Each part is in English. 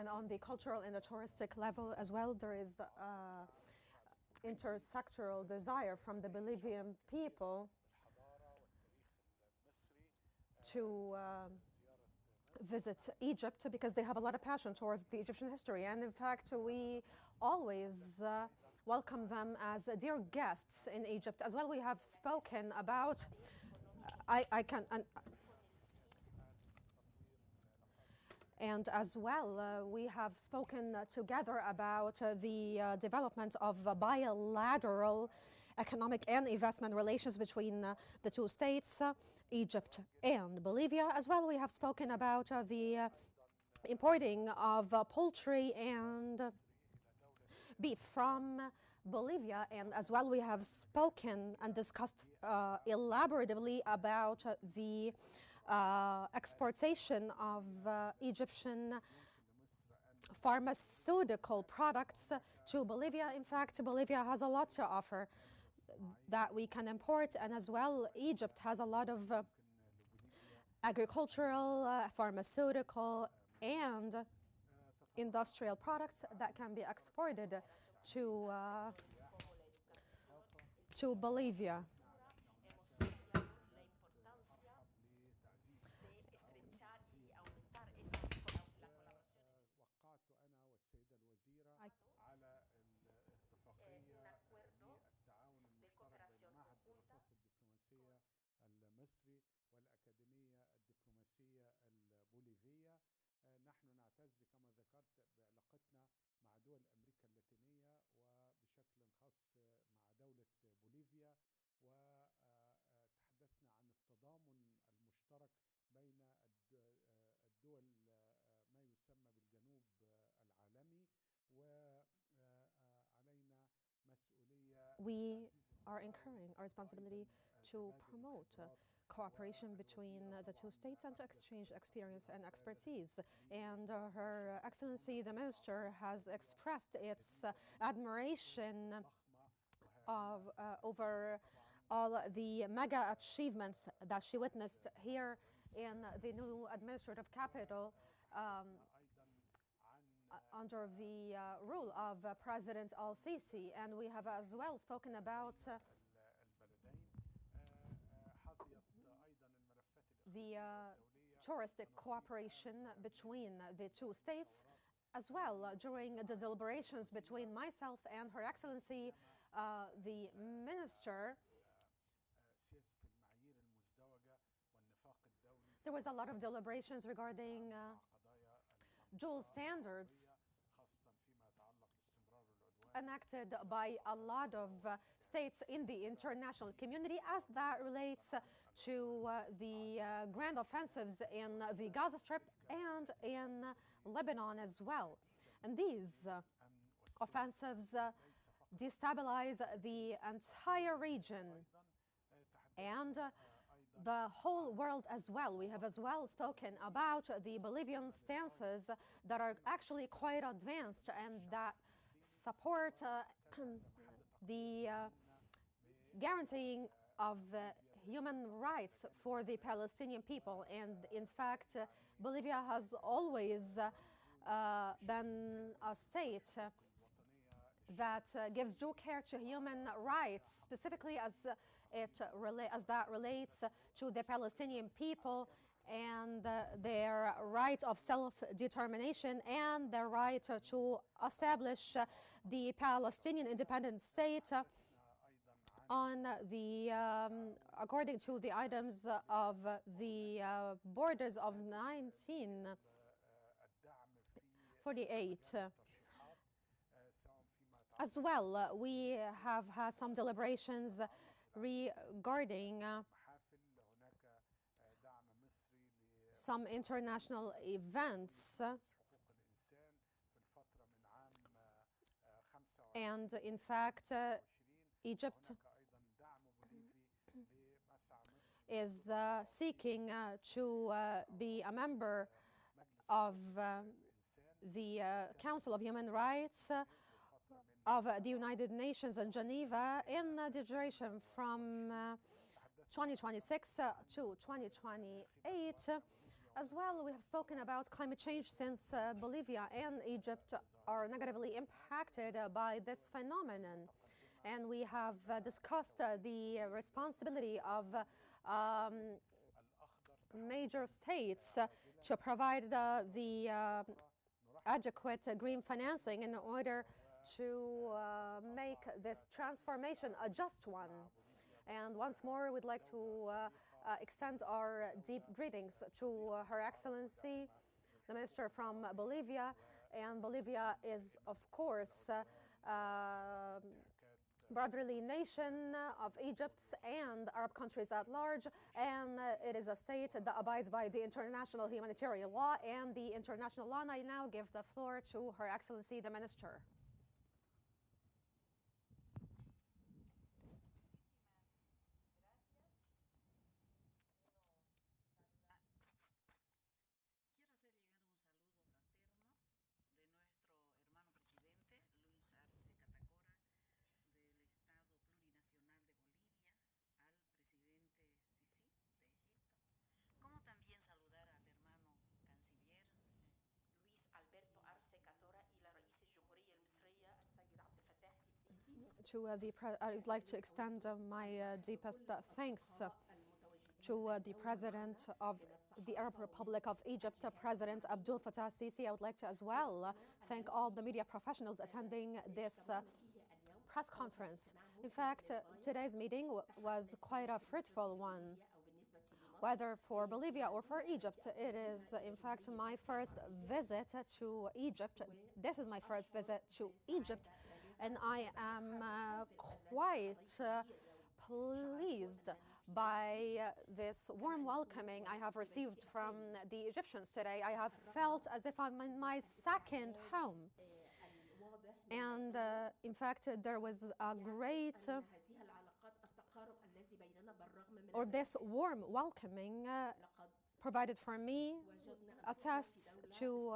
And on the cultural and the touristic level as well, there is intersectoral desire from the Bolivian people to visit Egypt because they have a lot of passion towards the Egyptian history. And in fact, we always welcome them as dear guests in Egypt. As well, we have spoken about, and as well, we have spoken together about the development of bilateral economic and investment relations between the two states, Egypt and Bolivia. As well, we have spoken about the importing of poultry and beef from Bolivia, and as well we have spoken and discussed elaboratively about the exportation of Egyptian pharmaceutical products to Bolivia. In fact, Bolivia has a lot to offer that we can import, and as well Egypt has a lot of agricultural, pharmaceutical and industrial products that can be exported to Bolivia. We are incurring our responsibility to promote cooperation between the two states and to exchange experience and expertise. And Her Excellency the Minister has expressed its admiration over all the mega achievements that she witnessed here in the new administrative capital under the rule of President al-Sisi. And we have as well spoken about the touristic cooperation between the two states. As well, during the deliberations between myself and Her Excellency the Minister, there was a lot of deliberations regarding dual standards enacted by a lot of states in the international community as that relates to the grand offensives in the Gaza Strip and in Lebanon as well. And these offensives destabilize the entire region and the whole world as well. We have as well spoken about the Bolivian stances that are actually quite advanced and that support the guaranteeing of human rights for the Palestinian people. And in fact, Bolivia has always been a state that gives due care to human rights, specifically as that relates to the Palestinian people and their right of self-determination and their right to establish the Palestinian independent state on the according to the items of the borders of 1948. As well, we have had some deliberations regarding some international events, and in fact, Egypt is seeking to be a member of the Council of Human Rights of the United Nations in Geneva in the duration from 2026 to 2028. As well, we have spoken about climate change since Bolivia and Egypt are negatively impacted by this phenomenon. And we have discussed the responsibility of major states to provide the adequate green financing in order to make this transformation a just one. And once more, we'd like to extend our deep greetings to Her Excellency, the Minister from Bolivia. And Bolivia is, of course, brotherly nation of Egypt's and Arab countries at large, and it is a state that abides by the international humanitarian law and the international law. And I now give the floor to Her Excellency, the Minister. I'd like to extend my deepest thanks to the President of the Arab Republic of Egypt, President Abdel Fattah Sisi. I would like to as well thank all the media professionals attending this press conference. In fact, today's meeting was quite a fruitful one. Whether for Bolivia or for Egypt, it is in fact my first visit to Egypt. This is my first visit to Egypt, and I am quite pleased by this warm welcoming I have received from the Egyptians today. I have felt as if I'm in my second home. And in fact, there was a great, this warm welcoming provided for me attests to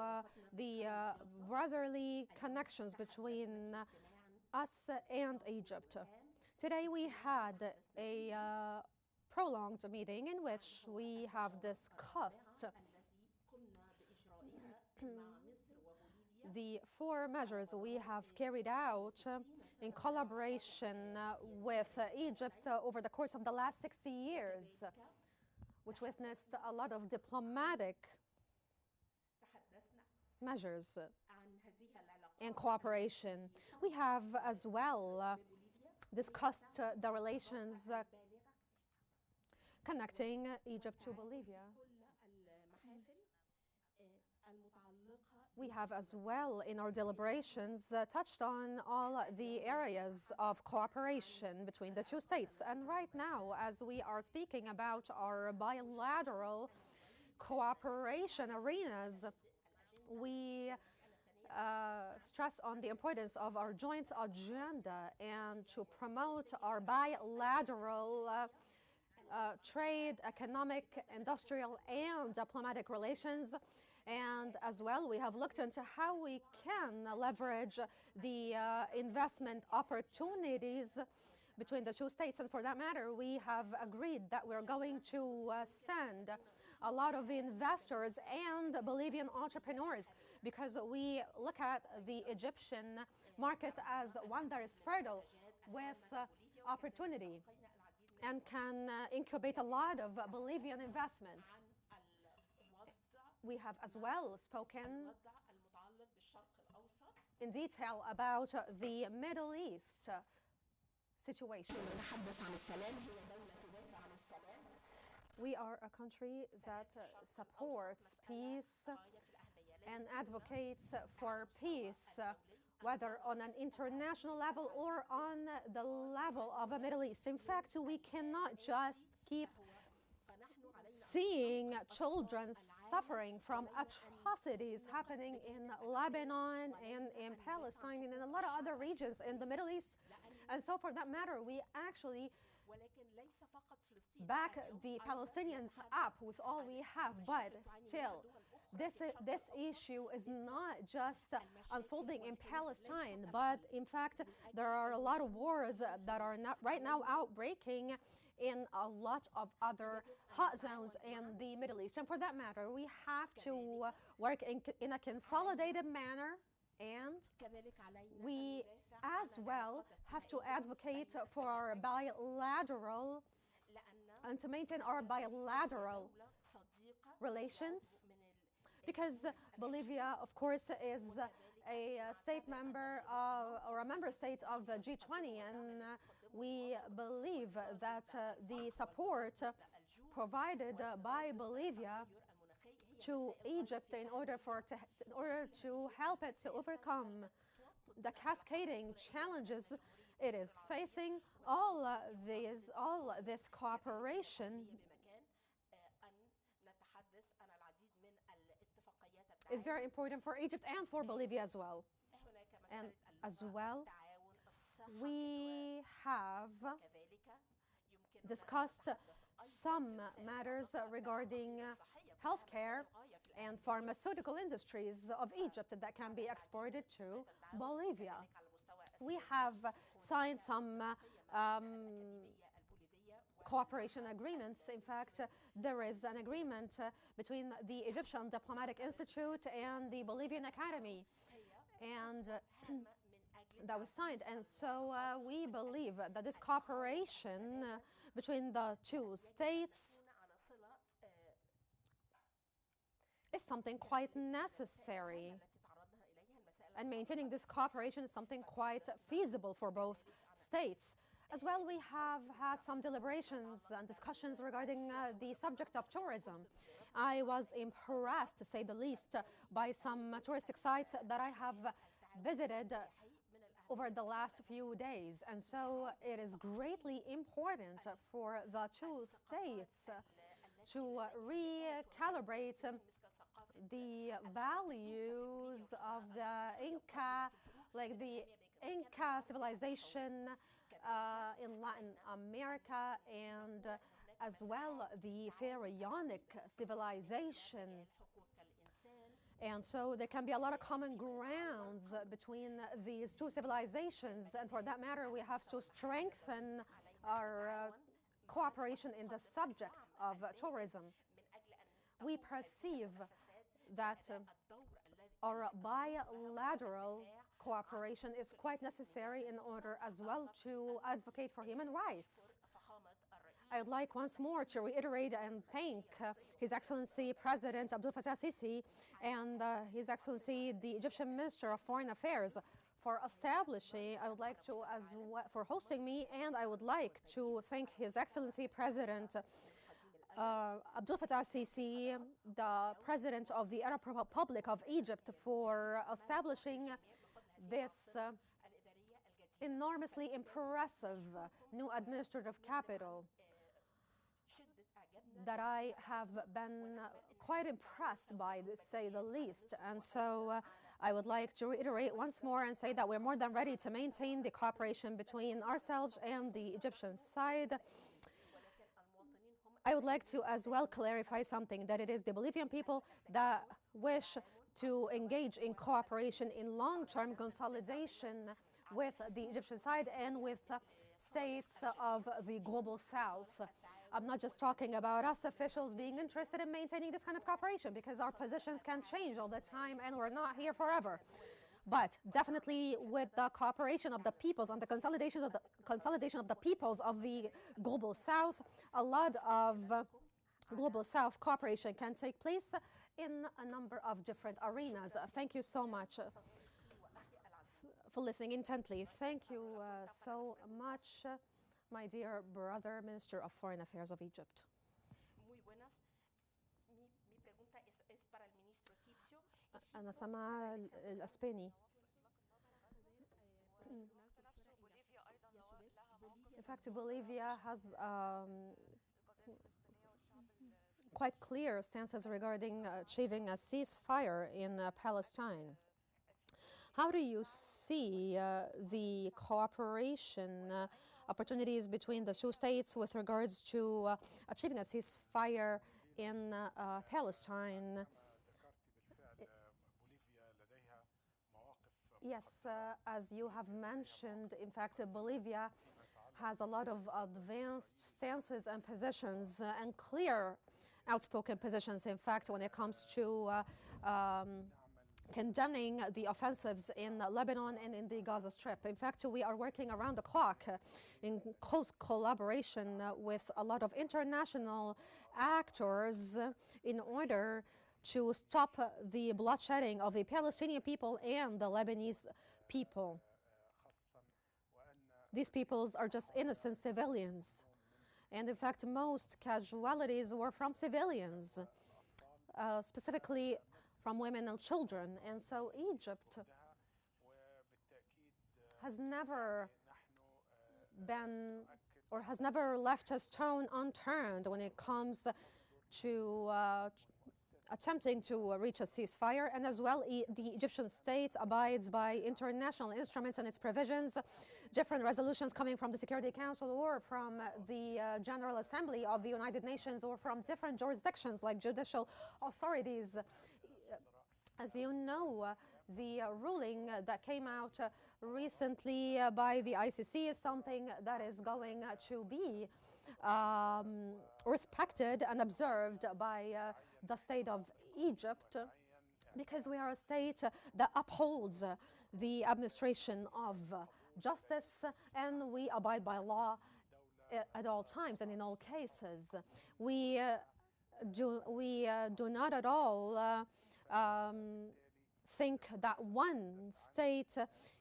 the brotherly connections between us and Egypt. Today we had a prolonged meeting in which we have discussed the 4 measures we have carried out in collaboration with Egypt over the course of the last 60 years, which witnessed a lot of diplomatic measures and cooperation. We have as well discussed the relations connecting Egypt to Bolivia. We have as well in our deliberations touched on all the areas of cooperation between the 2 states. And right now, as we are speaking about our bilateral cooperation arenas, we stress on the importance of our joint agenda and to promote our bilateral trade, economic, industrial, and diplomatic relations. And as well, we have looked into how we can leverage the investment opportunities between the 2 states. And for that matter, we have agreed that we're going to send a lot of investors and Bolivian entrepreneurs, because we look at the Egyptian market as one that is fertile with opportunity and can incubate a lot of Bolivian investment. We have as well spoken in detail about the Middle East situation. We are a country that supports peace and advocates for peace, whether on an international level or on the level of the Middle East. In fact, we cannot just keep seeing children suffering from atrocities happening in Lebanon and in Palestine and in a lot of other regions in the Middle East. And so for that matter, we actually back the Palestinians up with all we have, but still this issue is not just unfolding in Palestine, but in fact, there are a lot of wars that are not right now outbreaking in a lot of other hot zones in the Middle East. And for that matter, we have to work in a consolidated manner, and we as well have to advocate for our bilateral and to maintain our bilateral relations, because Bolivia, of course, is a state member or a member state of the G20, and we believe that the support provided by Bolivia to Egypt in order to help it to overcome the cascading challenges it is facing, all this cooperation is very important for Egypt and for Bolivia as well. And as well, we have discussed some matters regarding healthcare and pharmaceutical industries of Egypt that can be exported to Bolivia. We have signed some cooperation agreements. In fact, there is an agreement between the Egyptian Diplomatic Institute and the Bolivian Academy, and that was signed. And so we believe that this cooperation between the two states is something quite necessary, and maintaining this cooperation is something quite feasible for both states. As well, we have had some deliberations and discussions regarding the subject of tourism. I was impressed, to say the least, by some touristic sites that I have visited over the last few days. And so it is greatly important for the two states to recalibrate the values of the Inca, like the Inca civilization in Latin America, and as well the Pharaonic civilization. And so there can be a lot of common grounds between these two civilizations, and for that matter, we have to strengthen our cooperation in the subject of tourism. We perceive that our bilateral cooperation is quite necessary in order as well to advocate for human rights. I would like once more to reiterate and thank His Excellency President Abdel Fattah Sisi and His Excellency the Egyptian Minister of Foreign Affairs for establishing, I would like to as well, for hosting me, and I would like to thank His Excellency President Abdel Fattah Sisi, the President of the Arab Republic of Egypt, for establishing this enormously impressive new administrative capital that I have been quite impressed by, to say the least. And so I would like to reiterate once more and say that we're more than ready to maintain the cooperation between ourselves and the Egyptian side. I would like to as well clarify something, that it is the Bolivian people that wish to engage in cooperation in long-term consolidation with the Egyptian side and with states of the global south. I'm not just talking about us officials being interested in maintaining this kind of cooperation, because our positions can change all the time and we're not here forever. But definitely with the cooperation of the peoples and the consolidation of the peoples of the global south, a lot of global south cooperation can take place in a number of different arenas. Thank you so much for listening intently. Thank you so much, my dear brother, Minister of Foreign Affairs of Egypt. أنا سامعة الأسباني. In fact, Bolivia has quite clear stances regarding achieving a ceasefire in Palestine. How do you see the cooperation opportunities between the two states with regards to achieving a ceasefire in Palestine? Yes, as you have mentioned, in fact, Bolivia has a lot of advanced stances and positions and clear outspoken positions, in fact, when it comes to condemning the offensives in Lebanon and in the Gaza Strip. In fact, we are working around the clock in close collaboration with a lot of international actors in order to stop the bloodshedding of the Palestinian people and the Lebanese people. These peoples are just innocent civilians. And in fact, most casualties were from civilians, specifically from women and children. And so Egypt has never been or has never left a stone unturned when it comes to attempting to reach a ceasefire, and as well the Egyptian state abides by international instruments and its provisions, different resolutions coming from the Security Council or from the General Assembly of the United Nations or from different jurisdictions like judicial authorities. As you know, the ruling that came out recently by the ICC is something that is going to be respected and observed by the state of Egypt, because we are a state that upholds the administration of justice, and we abide by law at all times and in all cases. We do not at all think that one state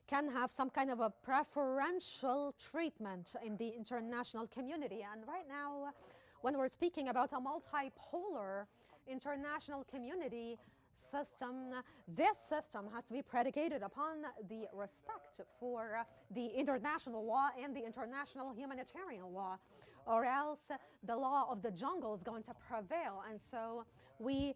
can have some kind of a preferential treatment in the international community. And right now, when we're speaking about a multipolar international community system, this system has to be predicated upon the respect for the international law and the international humanitarian law, or else the law of the jungle is going to prevail. And so we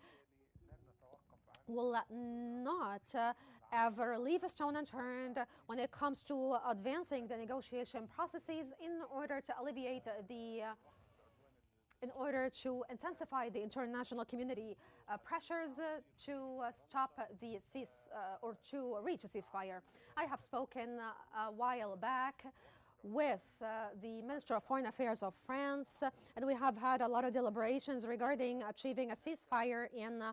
will not ever leave a stone unturned when it comes to advancing the negotiation processes in order to alleviate in order to intensify the international community pressures to stop the or to reach a ceasefire. I have spoken a while back with the Minister of Foreign Affairs of France, and we have had a lot of deliberations regarding achieving a ceasefire in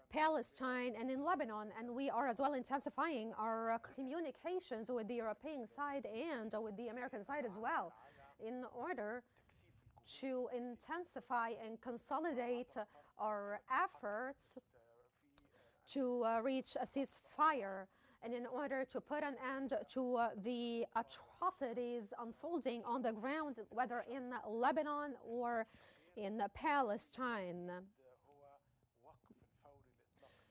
Palestine and in Lebanon, and we are as well intensifying our communications with the European side and with the American side as well in order to intensify and consolidate our efforts to reach a ceasefire, and in order to put an end to the atrocities unfolding on the ground, whether in Lebanon or in Palestine.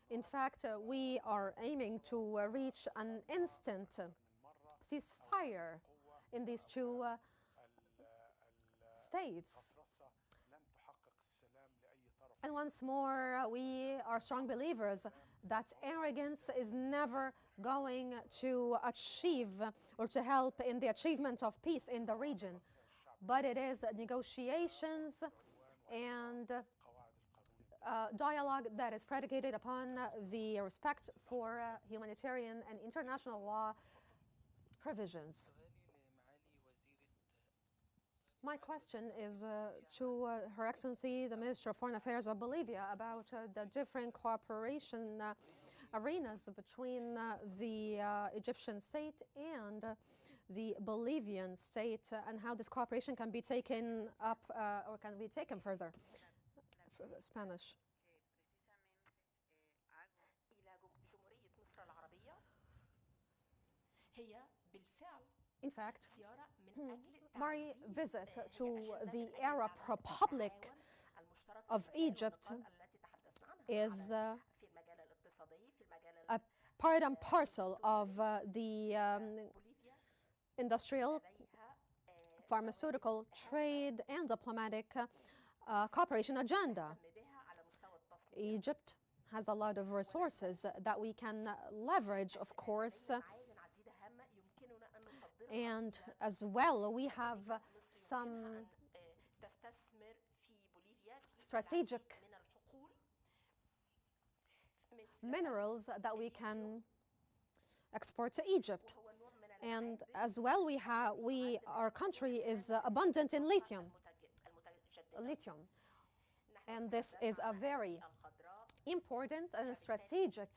In fact, we are aiming to reach an instant ceasefire in these two states. And once more, we are strong believers that arrogance is never going to achieve or to help in the achievement of peace in the region, but it is negotiations and dialogue that is predicated upon the respect for humanitarian and international law provisions. My question is to Her Excellency, the Minister of Foreign Affairs of Bolivia, about the different cooperation arenas between the Egyptian state and the Bolivian state, and how this cooperation can be taken up or can be taken further. Spanish. In fact, my visit to the Arab Republic of Egypt is a part and parcel of the industrial, pharmaceutical, trade, and diplomatic cooperation agenda. Egypt has a lot of resources that we can leverage, of course, and as well we have some strategic minerals that we can export to Egypt. And as well, our country is abundant in lithium. And this is a very important and strategic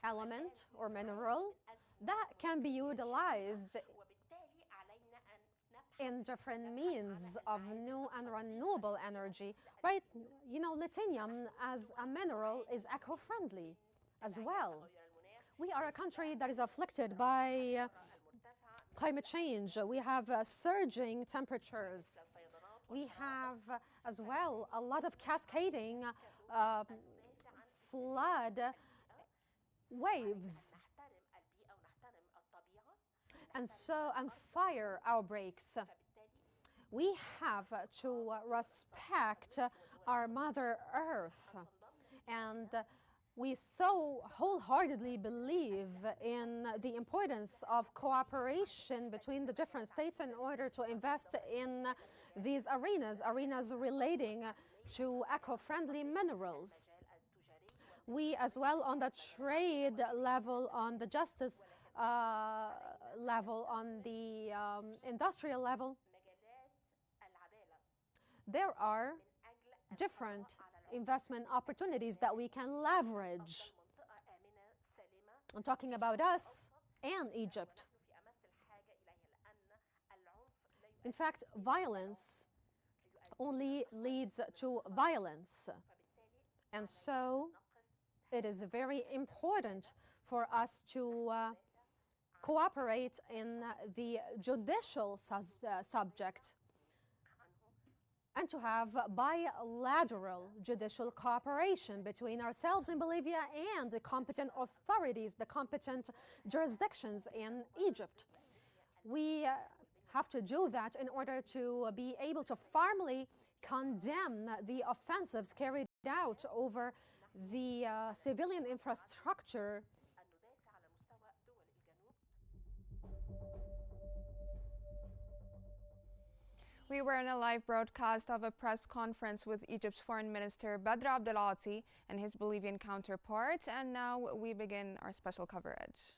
element or mineral that can be utilized in different means of new and renewable energy, right? You know, lithium as a mineral is eco-friendly as well. We are a country that is afflicted by climate change. We have surging temperatures. We have as well a lot of cascading flood waves and fire outbreaks. We have to respect our Mother Earth, and we so wholeheartedly believe in the importance of cooperation between the different states in order to invest in these arenas relating to eco-friendly minerals. We as well, on the trade level, on the justice level, on the industrial level, there are different investment opportunities that we can leverage. I'm talking about us and Egypt. In fact, violence only leads to violence. And so it is very important for us to cooperate in the judicial subject and to have bilateral judicial cooperation between ourselves in Bolivia and the competent authorities, the competent jurisdictions in Egypt. We have to do that in order to be able to firmly condemn the offensives carried out over the civilian infrastructure. We were in a live broadcast of a press conference with Egypt's Foreign Minister Badr Abdelati and his Bolivian counterpart, and now we begin our special coverage.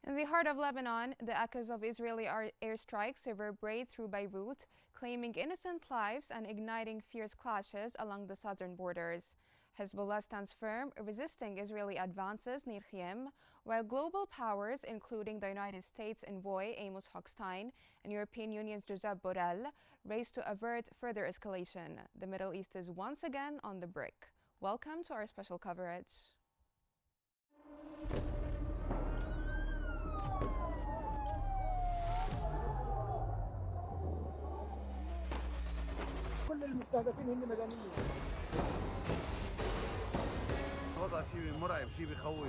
In the heart of Lebanon, the echoes of Israeli airstrikes reverberate through Beirut, claiming innocent lives and igniting fierce clashes along the southern borders. Hezbollah stands firm, resisting Israeli advances near Qnews, while global powers, including the United States envoy Amos Hochstein and European Union's Josep Borrell, race to avert further escalation. The Middle East is once again on the brink. Welcome to our special coverage. كل المستهدفين هن مدنيين. وضع شيء مرعب، شيء بخوف.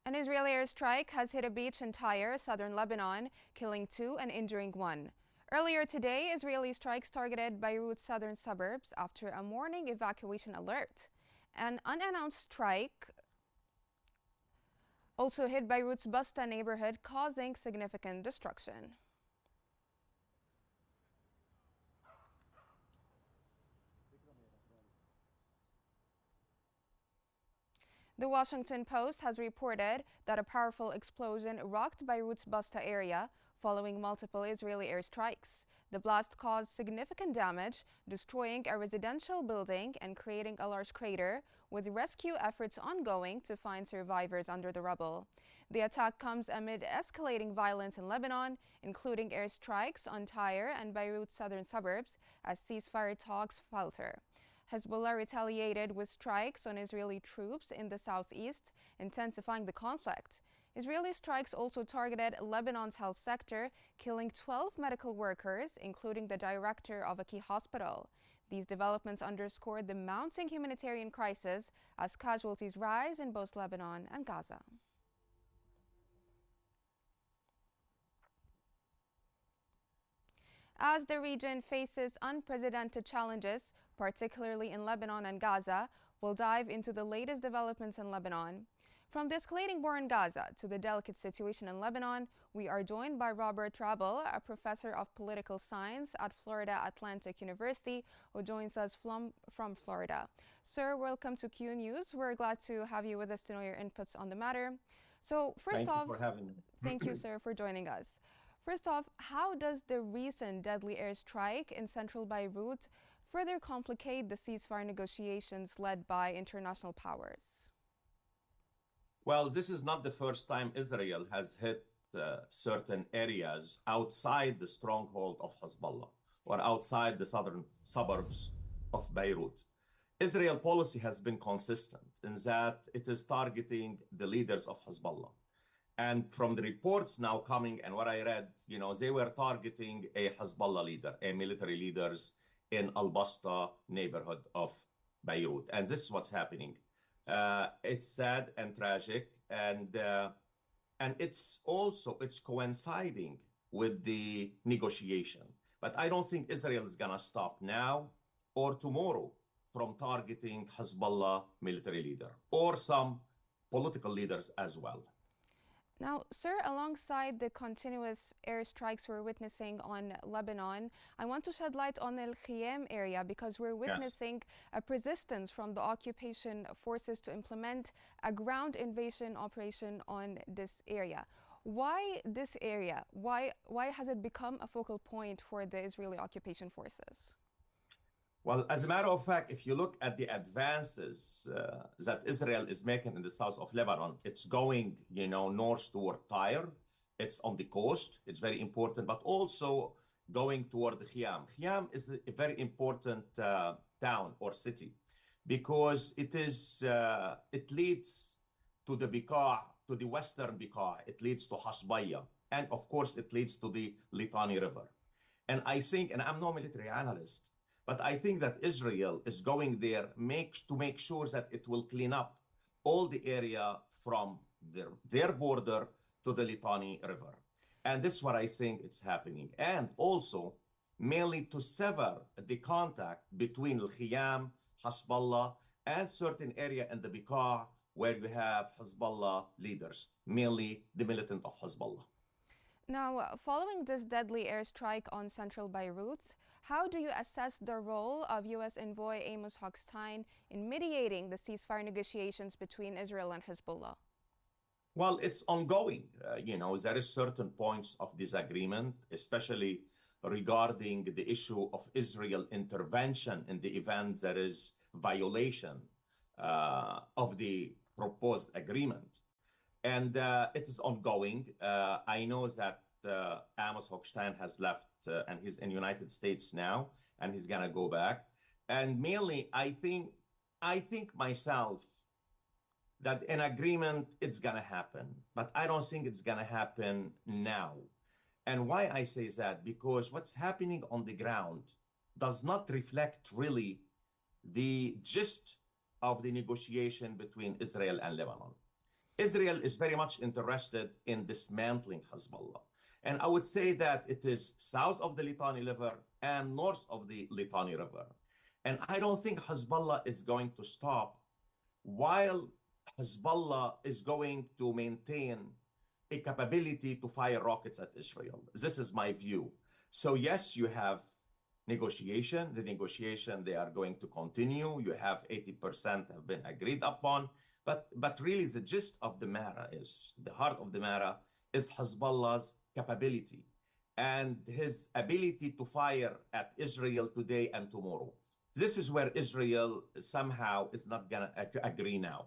An Israeli airstrike has hit a beach in Tyre, southern Lebanon, killing 2 and injuring 1. Earlier today, Israeli strikes targeted Beirut's southern suburbs after a morning evacuation alert. An unannounced strike also hit Beirut's Basta neighborhood, causing significant destruction. The Washington Post has reported that a powerful explosion rocked Beirut's Basta area following multiple Israeli airstrikes. The blast caused significant damage, destroying a residential building and creating a large crater, with rescue efforts ongoing to find survivors under the rubble. The attack comes amid escalating violence in Lebanon, including airstrikes on Tyre and Beirut's southern suburbs, as ceasefire talks falter. Hezbollah retaliated with strikes on Israeli troops in the southeast, intensifying the conflict. Israeli strikes also targeted Lebanon's health sector, killing 12 medical workers, including the director of a key hospital. These developments underscore the mounting humanitarian crisis as casualties rise in both Lebanon and Gaza. As the region faces unprecedented challenges, particularly in Lebanon and Gaza, we'll dive into the latest developments in Lebanon. From the escalating war in Gaza to the delicate situation in Lebanon, we are joined by Robert Rabel, a professor of political science at Florida Atlantic University, who joins us from Florida. Sir, welcome to Q News. We're glad to have you with us to know your inputs on the matter. So first off, thank you for having me. Thank you, sir, for joining us. First off, how does the recent deadly airstrike in central Beirut further complicate the ceasefire negotiations led by international powers? Well, this is not the first time Israel has hit certain areas outside the stronghold of Hezbollah or outside the southern suburbs of Beirut. Israel policy has been consistent in that it is targeting the leaders of Hezbollah. And from the reports now coming and what I read, they were targeting a Hezbollah leader, a military leaders in Al-Basta neighborhood of Beirut. And this is what's happening. It's sad and tragic, and it's coinciding with the negotiation. But I don't think Israel is gonna stop now or tomorrow from targeting Hezbollah military leader or some political leaders as well. Now, sir, alongside the continuous airstrikes we're witnessing on Lebanon, I want to shed light on the Qiyam area because we're witnessing a persistence from the occupation forces to implement a ground invasion operation on this area. Why this area? Why has it become a focal point for the Israeli occupation forces? Well, as a matter of fact, if you look at the advances that Israel is making in the south of Lebanon, it's going, north toward Tyre. It's on the coast. It's very important, but also going toward the Qiyam. Qiyam is a very important town or city because it leads to the Bekaa, to the western Bekaa. It leads to Hasbaya. And of course, it leads to the Litani River. And I think, and I'm no military analyst, but I think that Israel is going there to make sure that it will clean up all the area from their border to the Litani River. And this is what I think it's happening. And also, mainly to sever the contact between Al-Qiyam, Hezbollah, and certain area in the Bekaa where you have Hezbollah leaders, mainly the militant of Hezbollah. Now, following this deadly airstrike on central Beirut, how do you assess the role of U.S. envoy Amos Hochstein in mediating the ceasefire negotiations between Israel and Hezbollah? Well, it's ongoing. There is certain points of disagreement, especially regarding the issue of Israel intervention in the event there is violation of the proposed agreement. And it is ongoing. I know that Amos Hochstein has left and he's in the United States now, and he's gonna go back. And mainly, I think myself that an agreement, it's gonna happen, but I don't think it's gonna happen now. And why I say that? Because what's happening on the ground does not reflect really the gist of the negotiation between Israel and Lebanon. Israel is very much interested in dismantling Hezbollah. And I would say that it is south of the Litani River and north of the Litani River. And I don't think Hezbollah is going to stop while Hezbollah is going to maintain a capability to fire rockets at Israel. This is my view. So yes, you have negotiation. The negotiation, they are going to continue. You have 80% have been agreed upon. But really the gist of the matter is, the heart of the matter is Hezbollah's capability and his ability to fire at Israel today and tomorrow. This is where Israel somehow is not going to agree now.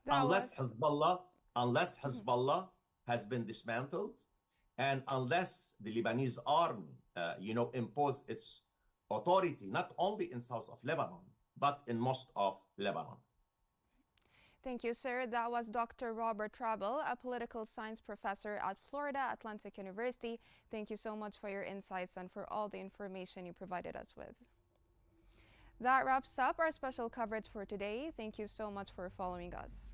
Unless Hezbollah has been dismantled and unless the Lebanese army, impose its authority, not only in south of Lebanon, but in most of Lebanon. Thank you, sir. That was Dr. Robert Rabel, a political science professor at Florida Atlantic University. Thank you so much for your insights and for all the information you provided us with. That wraps up our special coverage for today. Thank you so much for following us.